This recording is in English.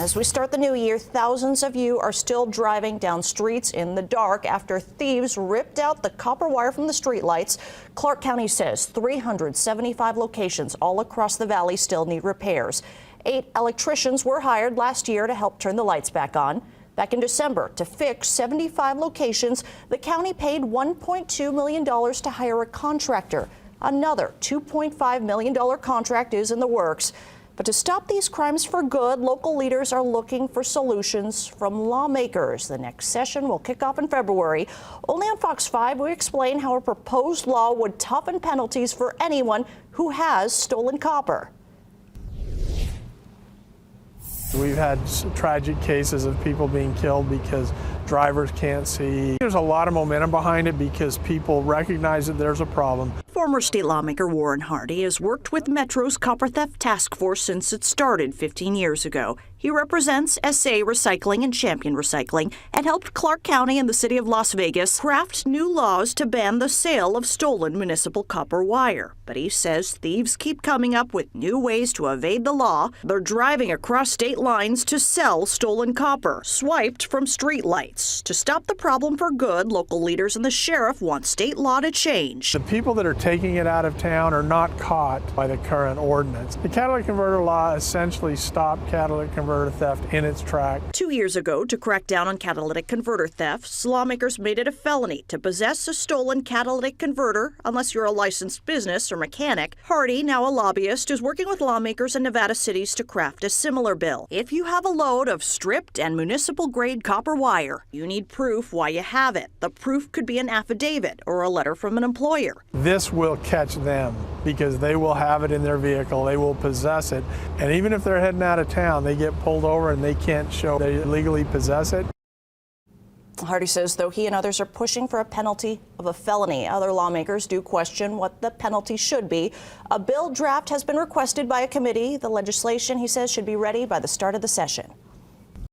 As we start the new year, thousands of you are still driving down streets in the dark after thieves ripped out the copper wire from the streetlights. Clark County says 375 locations all across the valley still need repairs. 8 electricians were hired last year to help turn the lights back on. Back in December, to fix 75 locations, the county paid $1.2 million to hire a contractor. Another $2.5 million contract is in the works. But to stop these crimes for good, local leaders are looking for solutions from lawmakers. The next session will kick off in February. Only on Fox 5, we explain how a proposed law would toughen penalties for anyone who has stolen copper. We've had tragic cases of people being killed because drivers can't see. There's a lot of momentum behind it because people recognize that there's a problem. Former state lawmaker Warren Hardy has worked with Metro's Copper Theft Task Force since it started 15 years ago. He represents SA Recycling and Champion Recycling and helped Clark County and the city of Las Vegas craft new laws to ban the sale of stolen municipal copper wire. But he says thieves keep coming up with new ways to evade the law. They're driving across state lines to sell stolen copper, swiped from streetlights. To stop the problem for good, local leaders and the sheriff want state law to change. The people that are taking it out of town are not caught by the current ordinance. The catalytic converter law essentially stopped catalytic converter theft in its track. 2 years ago, to crack down on catalytic converter thefts, lawmakers made it a felony to possess a stolen catalytic converter unless you're a licensed business or mechanic. Hardy, now a lobbyist, is working with lawmakers in Nevada cities to craft a similar bill. If you have a load of stripped and municipal-grade copper wire, you need proof why you have it. The proof could be an affidavit or a letter from an employer. This will catch them because they will have it in their vehicle, they will possess it, and even if they're heading out of town, they get pulled over and they can't show they legally possess it. Hardy says, though, he and others are pushing for a penalty of a felony. Other lawmakers do question what the penalty should be. A bill draft has been requested by a committee. The legislation, he says, should be ready by the start of the session.